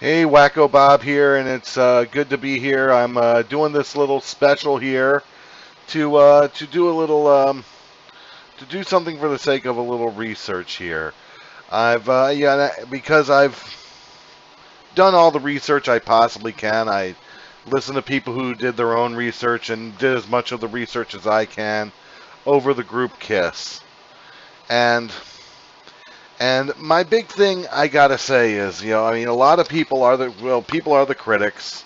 Hey, Wacko Bob here, and it's good to be here. I'm doing this little special here to do a little to do something for the sake of a little research here. Because I've done all the research I possibly can. I listen to people who did their own research and did as much of the research as I can over the group Kiss. And And my big thing I gotta say is, a lot of people are people are the critics,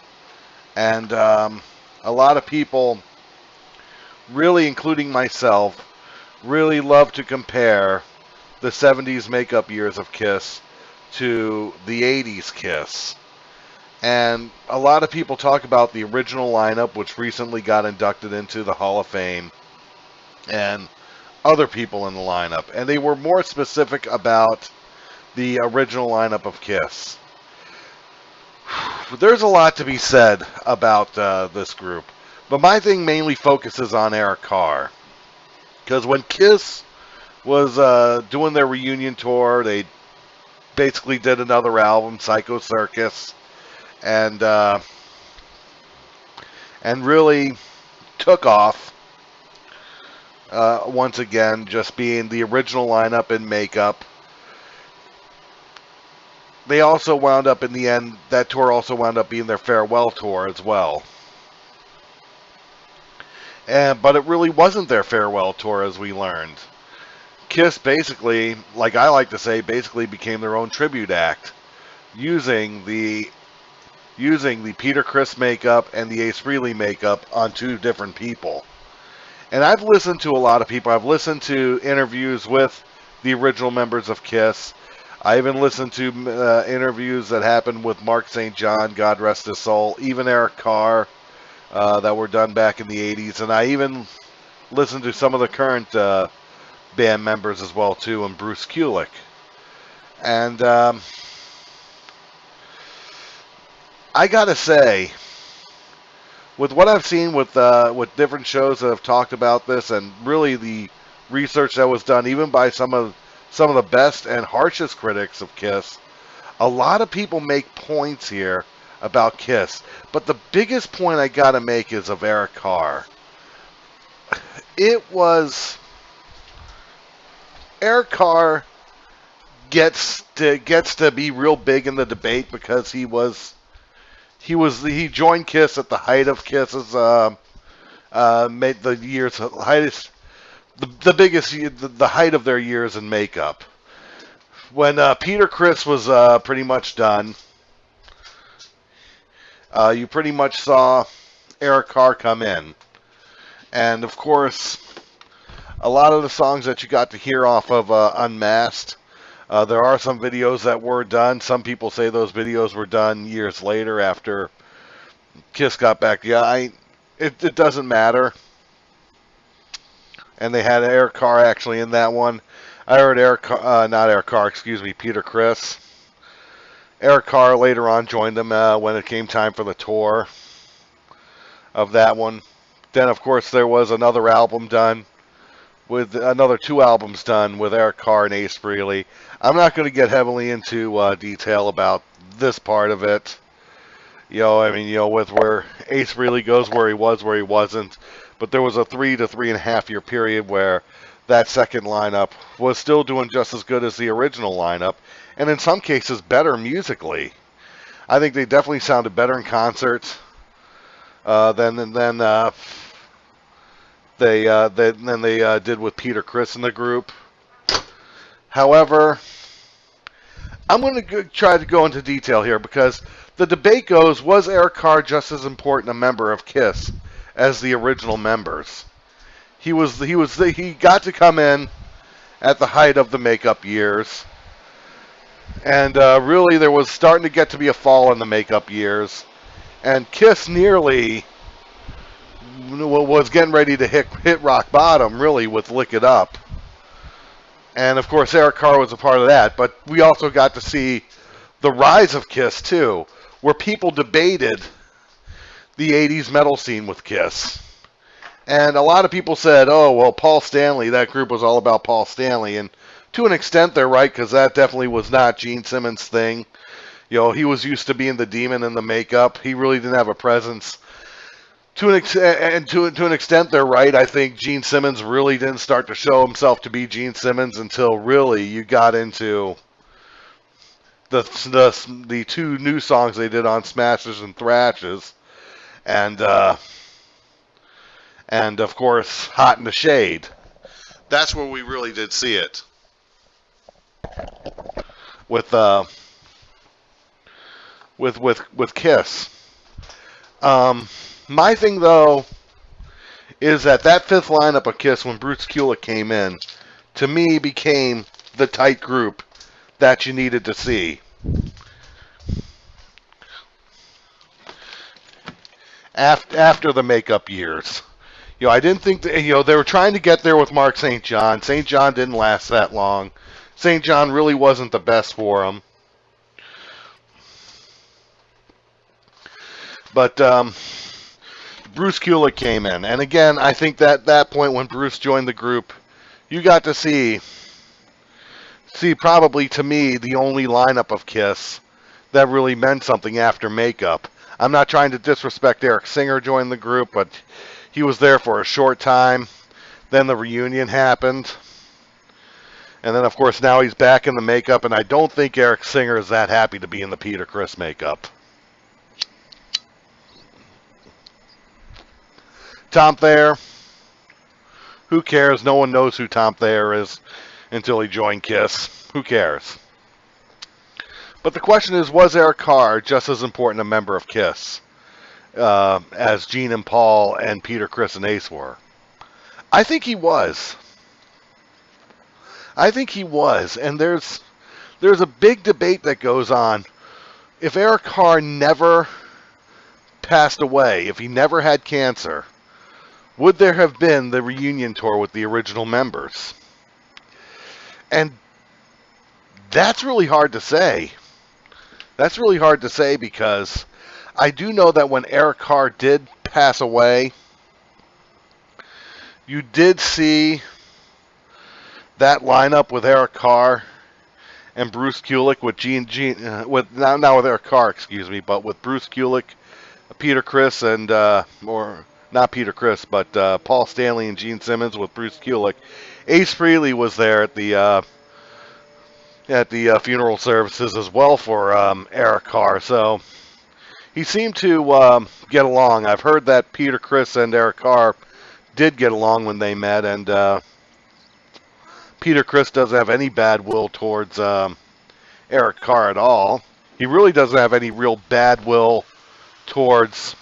and a lot of people, really including myself, really love to compare the 70s makeup years of Kiss to the 80s Kiss. And a lot of people talk about the original lineup, which recently got inducted into the Hall of Fame, and other people in the lineup, and they were more specific about the original lineup of Kiss. There's a lot to be said about this group, but my thing mainly focuses on Eric Carr, because when Kiss was doing their reunion tour, they basically did another album, Psycho Circus, and really took off. Once again, just being the original lineup in makeup. They also wound up in the end, that tour also wound up being their farewell tour as well. But it really wasn't their farewell tour, as we learned. Kiss basically, like I like to say, basically became their own tribute act, using the Peter Criss makeup and the Ace Frehley makeup on two different people. And I've listened to a lot of people. I've listened to interviews with the original members of Kiss. I even listened to interviews that happened with Mark St. John, God rest his soul, even Eric Carr, that were done back in the 80s. And I even listened to some of the current band members as well, too, and Bruce Kulick. And I gotta say, with what I've seen with different shows that have talked about this, and really the research that was done, even by some of the best and harshest critics of Kiss, a lot of people make points here about Kiss. But the biggest point I gotta make is of Eric Carr. Eric Carr gets to be real big in the debate because he joined Kiss at the height of Kiss's made the years highest, the height of their years in makeup. When Peter Criss was pretty much done, you pretty much saw Eric Carr come in, and of course, a lot of the songs that you got to hear off of Unmasked. There are some videos that were done. Some people say those videos were done years later after Kiss got back. Yeah, it doesn't matter. And they had Eric Carr actually in that one. I heard Peter Criss. Eric Carr later on joined them when it came time for the tour of that one. Then, of course, there was another album done, with another two albums done with Eric Carr and Ace Frehley. I'm not going to get heavily into detail about this part of it. With where Ace Frehley goes, where he was, where he wasn't. But there was a 3 to 3.5 year period where that second lineup was still doing just as good as the original lineup, and in some cases better musically. I think they definitely sounded better in concert than they did with Peter Criss in the group. However, I'm going to try to go into detail here because the debate goes, was Eric Carr just as important a member of Kiss as the original members? He got to come in at the height of the makeup years, and really there was starting to get to be a fall in the makeup years, and Kiss nearly was getting ready to hit rock bottom, really, with Lick It Up. And, of course, Eric Carr was a part of that. But we also got to see the rise of Kiss, too, where people debated the 80s metal scene with Kiss. And a lot of people said, oh, well, Paul Stanley, that group was all about Paul Stanley. And to an extent, they're right, because that definitely was not Gene Simmons' thing. You know, he was used to being the demon in the makeup. He really didn't have a presence. To an extent, they're right. I think Gene Simmons really didn't start to show himself to be Gene Simmons until really you got into the two new songs they did on Smashes and Thrashes, and of course Hot in the Shade. That's where we really did see it with Kiss. My thing though is that fifth lineup of Kiss when Bruce Kulick came in, to me became the tight group that you needed to see. After the makeup years. You know, I didn't think that, you know, they were trying to get there with Mark St. John. St. John didn't last that long. St. John really wasn't the best for him. But Bruce Kulick came in. And again, I think that point when Bruce joined the group, you got to see probably to me the only lineup of Kiss that really meant something after makeup. I'm not trying to disrespect Eric Singer joined the group, but he was there for a short time. Then the reunion happened. And then, of course, now he's back in the makeup, and I don't think Eric Singer is that happy to be in the Peter Criss makeup. Tom Thayer, who cares? No one knows who Tom Thayer is until he joined Kiss. Who cares? But the question is, was Eric Carr just as important a member of Kiss as Gene and Paul and Peter Criss and Ace were? I think he was. And there's a big debate that goes on. If Eric Carr never passed away, if he never had cancer, would there have been the reunion tour with the original members? And that's really hard to say. That's really hard to say because I do know that when Eric Carr did pass away, you did see that lineup with Eric Carr and Bruce Kulick with not with Eric Carr, but with Bruce Kulick, Peter Criss, and or not Peter Criss, but Paul Stanley and Gene Simmons with Bruce Kulick. Ace Frehley was there at the funeral services as well for Eric Carr, so he seemed to get along. I've heard that Peter Criss and Eric Carr did get along when they met, and Peter Criss doesn't have any bad will towards Eric Carr at all. He really doesn't have any real bad will towards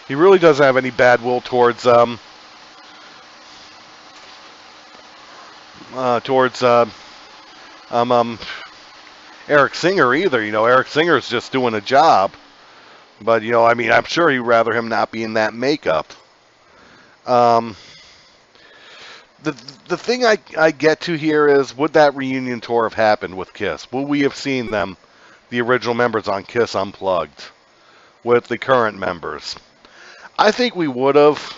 he really doesn't have any bad will towards Eric Singer either. You know, Eric Singer's just doing a job. But, you know, I mean, I'm sure he'd rather him not be in that makeup. The thing I get to here is, would that reunion tour have happened with Kiss? Would we have seen them, the original members, on Kiss Unplugged with the current members? I think we would have.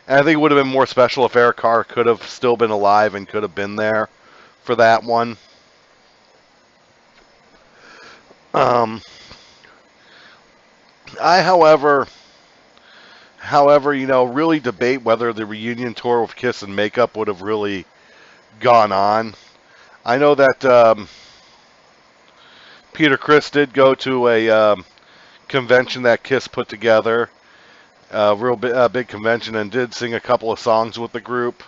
And I think it would have been more special if Eric Carr could have still been alive and could have been there for that one. I, however, you know, really debate whether the reunion tour with Kiss and makeup would have really gone on. I know that Peter Criss did go to a convention that Kiss put together, a big convention, and did sing a couple of songs with the group,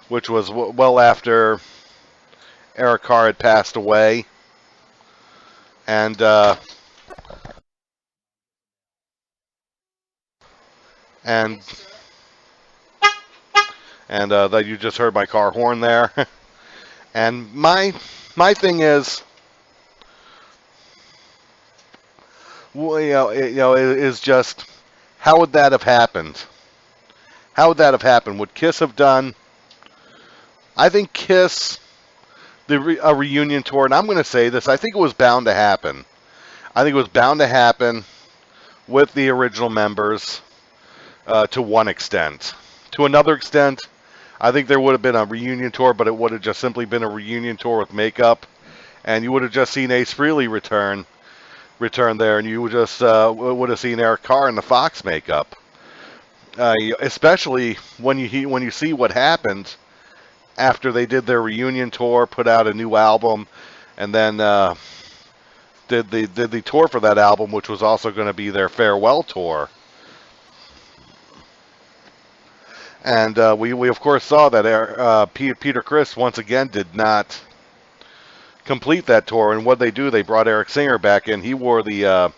which was well after Eric Carr had passed away. And that you just heard my car horn there. And my thing is, is just, how would that have happened? How would that have happened? Would Kiss have done? I think Kiss, a reunion tour, and I'm going to say this, I think it was bound to happen. I think it was bound to happen with the original members to one extent. To another extent, I think there would have been a reunion tour, but it would have just simply been a reunion tour with makeup, and you would have just seen Ace Frehley return there, and you would just would have seen Eric Carr in the Fox makeup. Especially when you see what happened after they did their reunion tour, put out a new album, and then did the tour for that album, which was also going to be their farewell tour. And we of course saw that Peter Criss once again did not complete that tour. And what they do, they brought Eric Singer back in. He wore the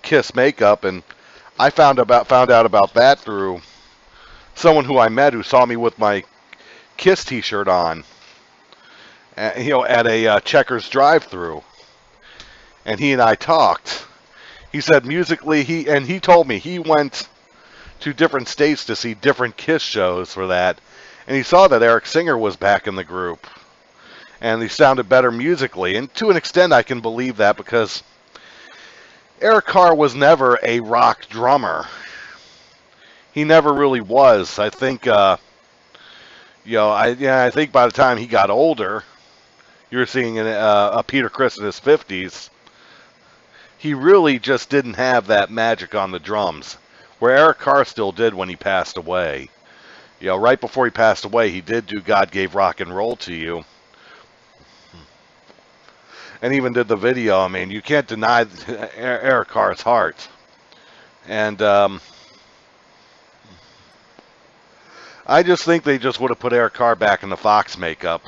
Kiss makeup, and I found out about that through someone who I met who saw me with my Kiss T-shirt on, at a Checkers drive-through, and he and I talked. He said musically, he told me he went to different states to see different Kiss shows for that, and he saw that Eric Singer was back in the group, and he sounded better musically, and to an extent I can believe that, because Eric Carr was never a rock drummer. He never really was. I think, I think by the time he got older, you're seeing a Peter Criss in his 50s. He really just didn't have that magic on the drums, where Eric Carr still did when he passed away. Right before he passed away, he did do God Gave Rock and Roll to You. And even did the video. I mean, you can't deny Eric Carr's heart. And I just think they just would have put Eric Carr back in the Fox makeup.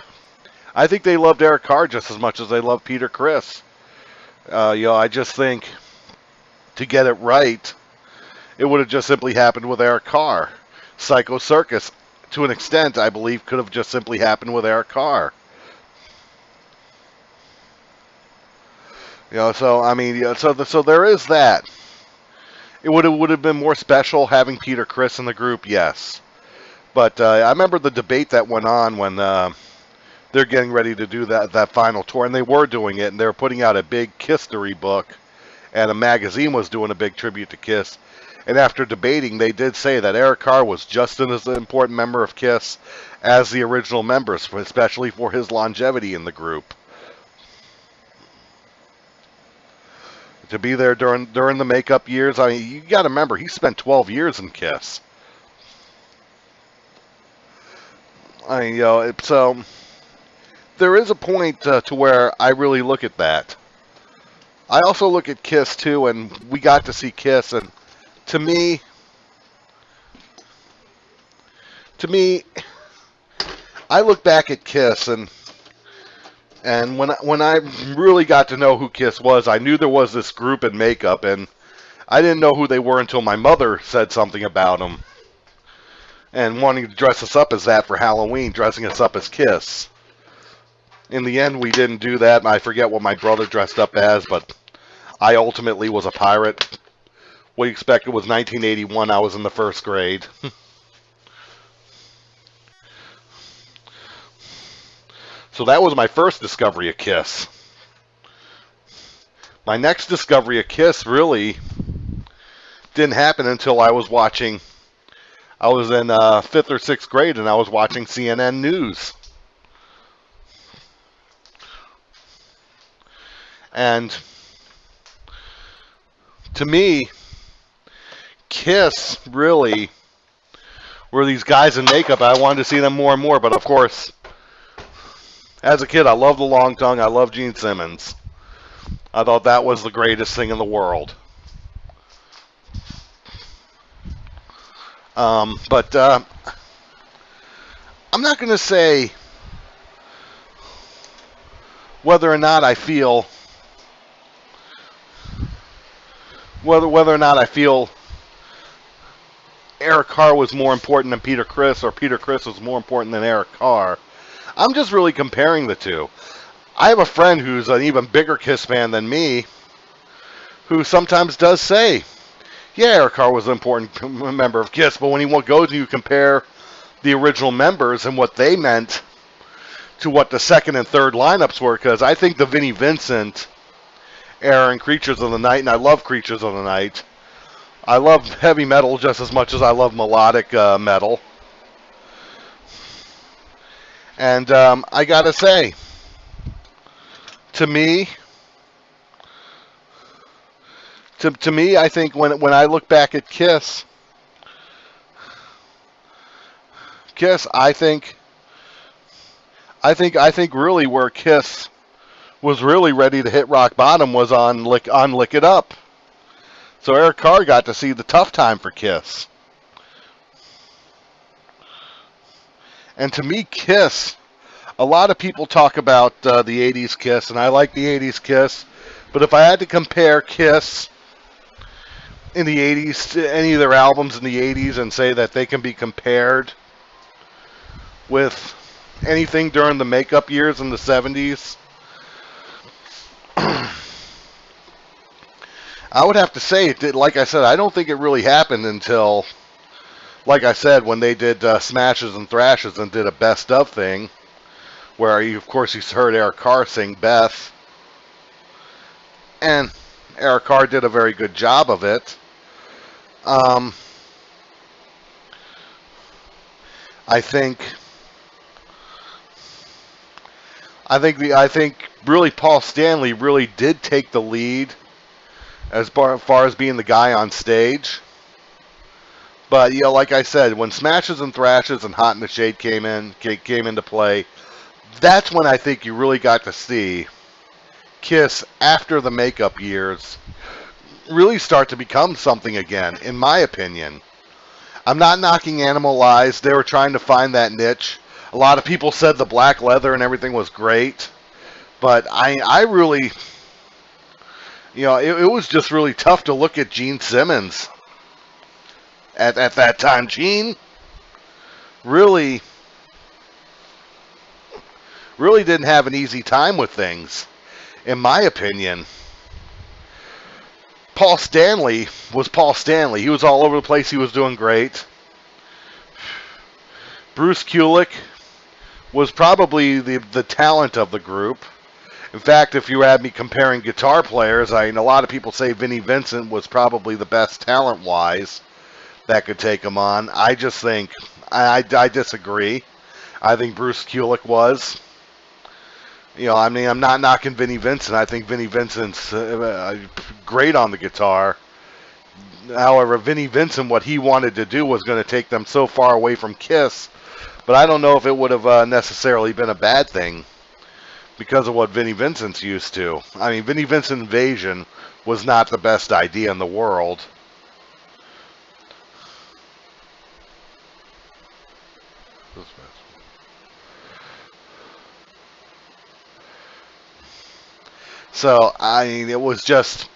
I think they loved Eric Carr just as much as they loved Peter Criss. I just think to get it right, it would have just simply happened with Eric Carr. Psycho Circus, to an extent, I believe, could have just simply happened with Eric Carr. So there is that. It would have been more special having Peter Criss in the group, yes. But I remember the debate that went on when they're getting ready to do that final tour, and they were doing it, and they were putting out a big Kiss-tory book, and a magazine was doing a big tribute to Kiss. And after debating, they did say that Eric Carr was just as an important member of Kiss as the original members, especially for his longevity in the group. To be there during the makeup years, I mean, you got to remember, he spent 12 years in Kiss. I mean, so there is a point to where I really look at that. I also look at Kiss too, and we got to see Kiss, and to me, I look back at Kiss, and when I really got to know who Kiss was, I knew there was this group in makeup, and I didn't know who they were until my mother said something about them, and wanting to dress us up as that for Halloween, dressing us up as Kiss. In the end, we didn't do that, and I forget what my brother dressed up as, but I ultimately was a pirate. What you expect, it was 1981, I was in the first grade. So that was my first discovery of Kiss. My next discovery of Kiss really didn't happen until I was in 5th or 6th grade, and I was watching CNN News. And to me, Kiss really were these guys in makeup. I wanted to see them more and more, but of course, as a kid, I loved the long tongue. I loved Gene Simmons. I thought that was the greatest thing in the world. But I'm not going to say whether or not I feel Eric Carr was more important than Peter Criss, or Peter Criss was more important than Eric Carr. I'm just really comparing the two. I have a friend who's an even bigger Kiss fan than me, who sometimes does say, yeah, Eric Carr was an important member of Kiss, but when he goes and you compare the original members and what they meant to what the second and third lineups were, because I think the Vinnie Vincent era in Creatures of the Night, and I love Creatures of the Night. I love heavy metal just as much as I love melodic metal. And I gotta say, to me, I think when I look back at Kiss, I think really where Kiss was really ready to hit rock bottom was on Lick It Up. So Eric Carr got to see the tough time for Kiss. And to me, Kiss, a lot of people talk about the 80s Kiss, and I like the 80s Kiss, but if I had to compare Kiss in the 80s to any of their albums in the 80s and say that they can be compared with anything during the makeup years in the 70s, I would have to say it did. Like I said, I don't think it really happened until, like I said, when they did Smashes and Thrashes and did a best of thing, where of course you heard Eric Carr sing Beth, and Eric Carr did a very good job of it. I think really Paul Stanley really did take the lead as far as being the guy on stage. But like I said, when Smashes and Thrashes and Hot in the Shade came into play, that's when I think you really got to see Kiss after the makeup years really start to become something again, in my opinion. I'm not knocking Animalize. They were trying to find that niche. A lot of people said the black leather and everything was great, but I really, it was just really tough to look at Gene Simmons at that time. Gene really didn't have an easy time with things, in my opinion. Paul Stanley was Paul Stanley. He was all over the place. He was doing great. Bruce Kulick was probably the talent of the group. In fact, if you had me comparing guitar players, a lot of people say Vinnie Vincent was probably the best talent-wise that could take him on. I just think, I disagree. I think Bruce Kulick was. I'm not knocking Vinnie Vincent. I think Vinnie Vincent's great on the guitar. However, Vinnie Vincent, what he wanted to do was going to take them so far away from Kiss, but I don't know if it would have necessarily been a bad thing because of what Vinnie Vincent's used to. Vinnie Vincent Invasion was not the best idea in the world. So, it was just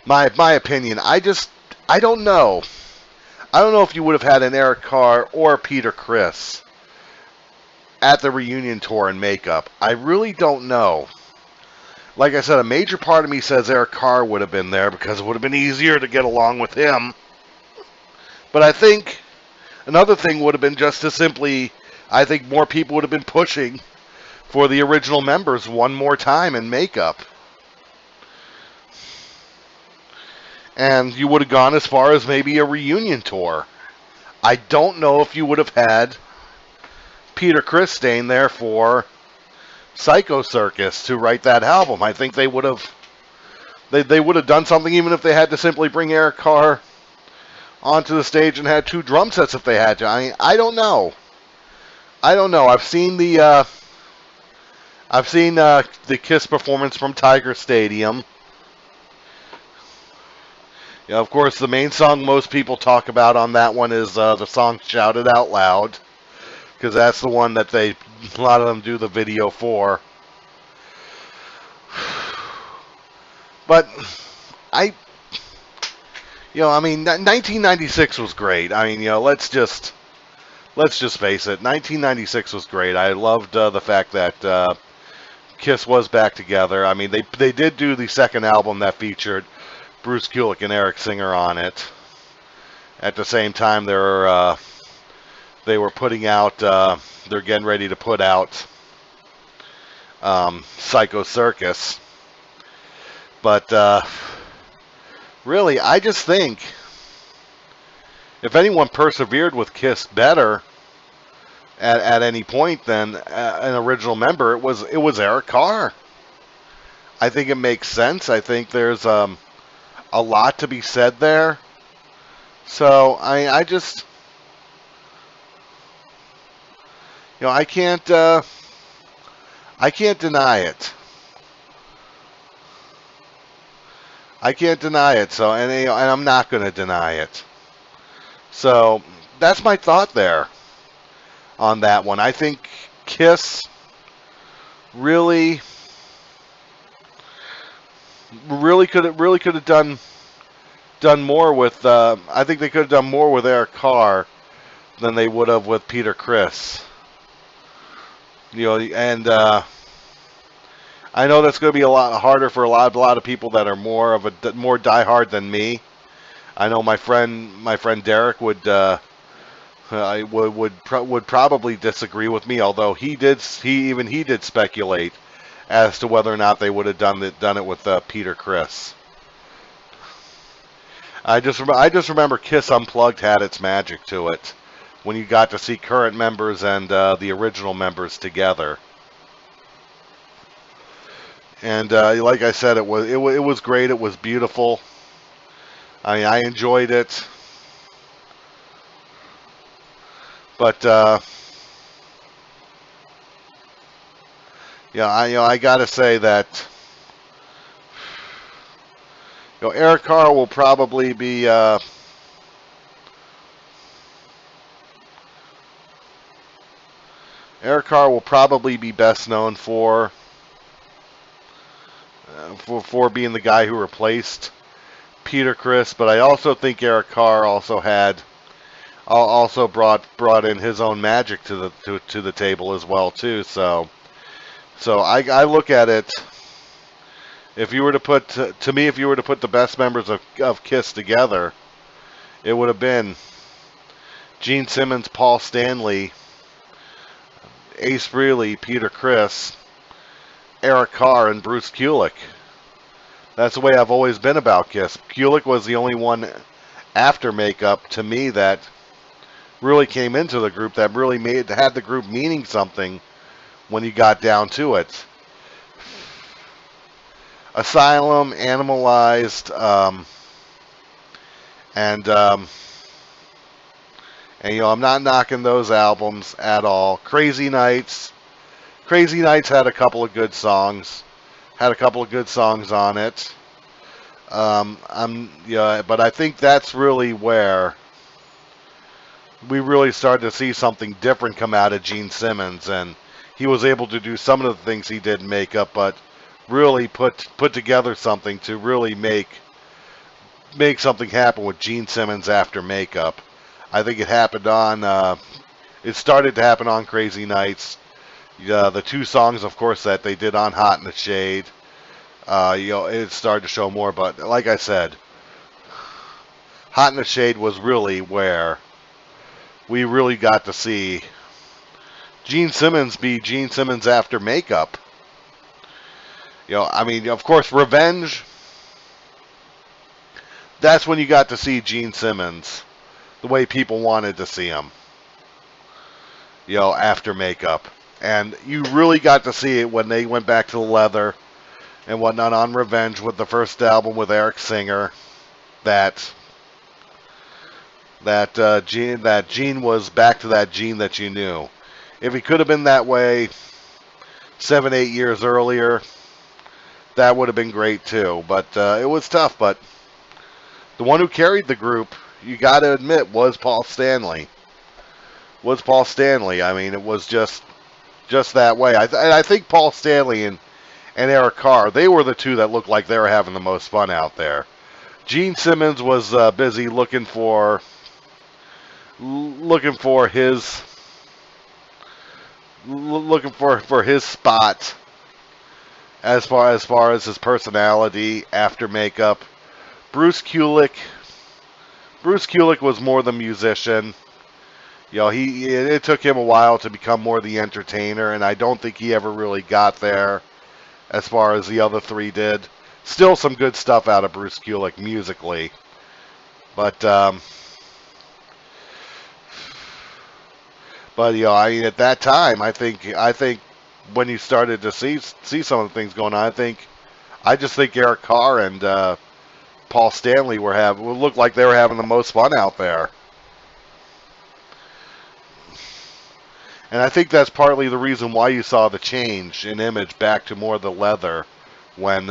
my opinion. I don't know. I don't know if you would have had an Eric Carr or Peter Criss at the reunion tour in makeup. I really don't know. Like I said, a major part of me says Eric Carr would have been there because it would have been easier to get along with him. But I think another thing would have been just to simply, I think more people would have been pushing for the original members one more time in makeup. And you would have gone as far as maybe a reunion tour. I don't know if you would have had Peter Criss staying there for Psycho Circus to write that album. I think they would have done something, even if they had to simply bring Eric Carr onto the stage and had 2 drum sets if they had to. I don't know. I've seen the Kiss performance from Tiger Stadium. Of course, the main song most people talk about on that one is the song Shout It Out Loud, because that's the one that a lot of them do the video for. But 1996 was great. Let's just face it. 1996 was great. I loved the fact that Kiss was back together. They did do the second album that featured Bruce Kulick and Eric Singer on it. At the same time, they were putting out. They're getting ready to put out Psycho Circus. But really, I just think if anyone persevered with Kiss better at any point than an original member. It was Eric Carr. I think it makes sense. I think there's a lot to be said there. So I just, I can't deny it. I can't deny it. So and I'm not going to deny it. So that's my thought there on that one. I think Kiss really could have done more with. I think they could have done more with Eric Carr than they would have with Peter Criss. And I know that's going to be a lot harder for a lot of people that are more diehard than me. I know my friend Derek would probably disagree with me, although he did speculate as to whether or not they would have done it with Peter Criss. I just remember Kiss Unplugged had its magic to it when you got to see current members and the original members together. And like I said, it was great. It was beautiful. I enjoyed it. But I gotta say that Eric Carr will probably be best known for being the guy who replaced Peter Criss, but I also think Eric Carr also brought in his own magic to the table as well too. So I look at it. If you were to put the best members of Kiss together, it would have been Gene Simmons, Paul Stanley, Ace Frehley, Peter Criss, Eric Carr, and Bruce Kulick. That's the way I've always been about Kiss. Kulick was the only one after makeup to me that really came into the group, that really had the group meaning something when you got down to it. Asylum, Animalized, and I'm not knocking those albums at all. Crazy Nights had a couple of good songs. On it. But I think that's really where we really started to see something different come out of Gene Simmons, and he was able to do some of the things he did in makeup, but really put together something to really make something happen with Gene Simmons after makeup. I think it started to happen on Crazy Nights. The two songs, of course, that they did on Hot in the Shade, it started to show more. But like I said, Hot in the Shade was really where we really got to see Gene Simmons be Gene Simmons after makeup. Of course, Revenge. That's when you got to see Gene Simmons the way people wanted to see him. After makeup. And you really got to see it when they went back to the leather and whatnot on Revenge with the first album with Eric Singer. That Gene was back to that Gene that you knew. If he could have been that way 7-8 years earlier, that would have been great too. But it was tough. But the one who carried the group, you got to admit, was Paul Stanley. I mean, it was just that way. I think Paul Stanley and Eric Carr, they were the two that looked like they were having the most fun out there. Gene Simmons was busy looking for his spot as far as his personality after makeup. Bruce Kulick was more the musician. It took him a while to become more the entertainer, and I don't think he ever really got there as far as the other three did. Still some good stuff out of Bruce Kulick musically. But But I mean, at that time, I think when you started to see some of the things going on, I just think Eric Carr and Paul Stanley looked like they were having the most fun out there. And I think that's partly the reason why you saw the change in image back to more the leather when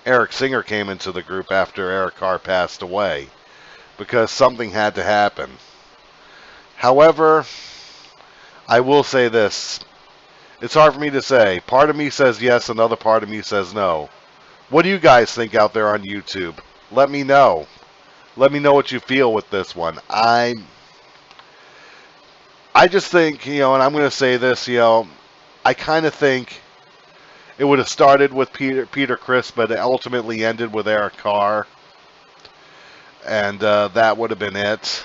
Eric Singer came into the group after Eric Carr passed away, because something had to happen. However, I will say this. It's hard for me to say. Part of me says yes, another part of me says no. What do you guys think out there on YouTube? Let me know. Let me know what you feel with this one. I just think, and I'm going to say this, I kind of think it would have started with Peter Criss, but it ultimately ended with Eric Carr, and that would have been it.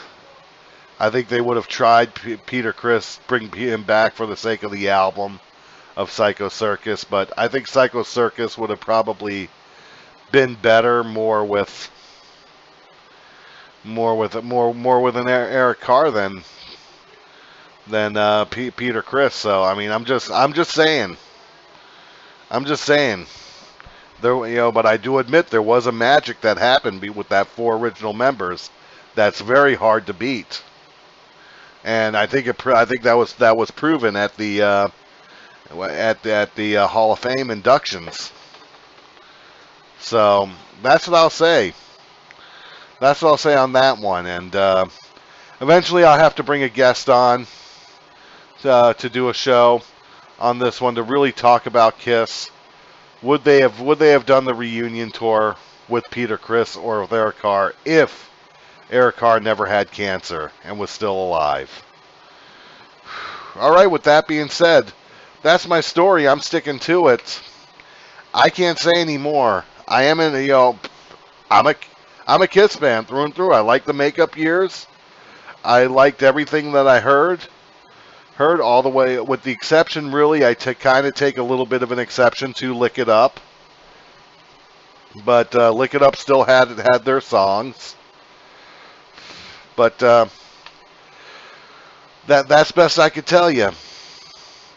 I think they would have tried Peter Criss, bring him back for the sake of the album of Psycho Circus, but I think Psycho Circus would have probably been better more with an Eric Carr than Peter Criss. So I mean, I'm just saying. There, but I do admit there was a magic that happened with that 4 original members. That's very hard to beat, and I think that was proven at the Hall of Fame inductions. So that's what I'll say. That's what I'll say on that one. And eventually I'll have to bring a guest on to do a show on this one to really talk about Kiss. Would they have done the reunion tour with Peter Criss or with Eric Carr if Eric Carr never had cancer and was still alive? All right, with that being said, that's my story. I'm sticking to it. I can't say any more. I am I'm a Kiss fan through and through. I like the makeup years. I liked everything that I heard all the way, with the exception, really, I kind of take a little bit of an exception to Lick It Up. But Lick It Up still had their songs. But that's best I could tell you.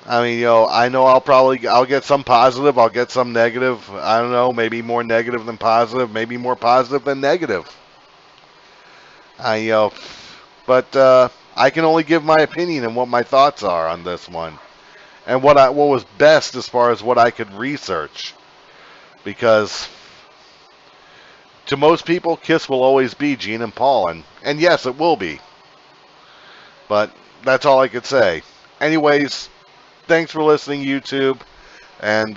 I mean, I know I'll get some positive, I'll get some negative. I don't know, maybe more negative than positive, maybe more positive than negative. But I can only give my opinion and what my thoughts are on this one, and what was best as far as what I could research, because to most people, Kiss will always be Gene and Paul, and yes, it will be. But that's all I could say. Anyways, thanks for listening, YouTube, and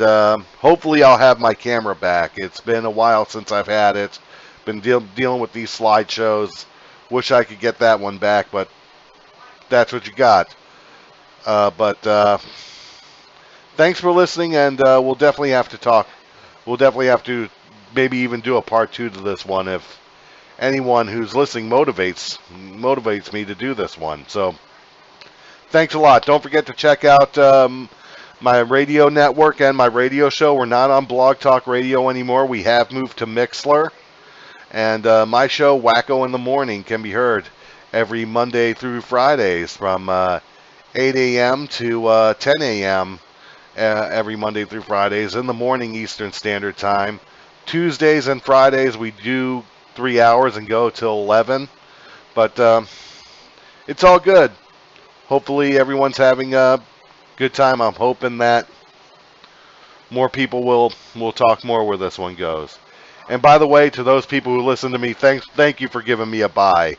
hopefully I'll have my camera back. It's been a while since I've had it. Been dealing with these slideshows. Wish I could get that one back, but that's what you got. But thanks for listening, and we'll definitely have to talk. We'll definitely have to maybe even do a part 2 to this one if anyone who's listening motivates me to do this one. So thanks a lot. Don't forget to check out my radio network and my radio show. We're not on Blog Talk Radio anymore. We have moved to Mixlr. And my show, Wacko in the Morning, can be heard every Monday through Fridays from 8 a.m. to 10 a.m. Every Monday through Fridays in the morning Eastern Standard Time. Tuesdays and Fridays we do 3 hours and go till 11. But it's all good. Hopefully everyone's having a good time. I'm hoping that more people will talk more where this one goes. And by the way, to those people who listen to me, thank you for giving me a bye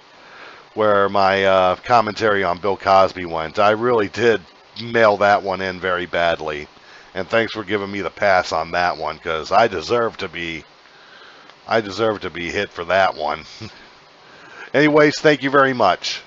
where my commentary on Bill Cosby went. I really did mail that one in very badly. And thanks for giving me the pass on that one, because I deserve to be hit for that one. Anyways, thank you very much.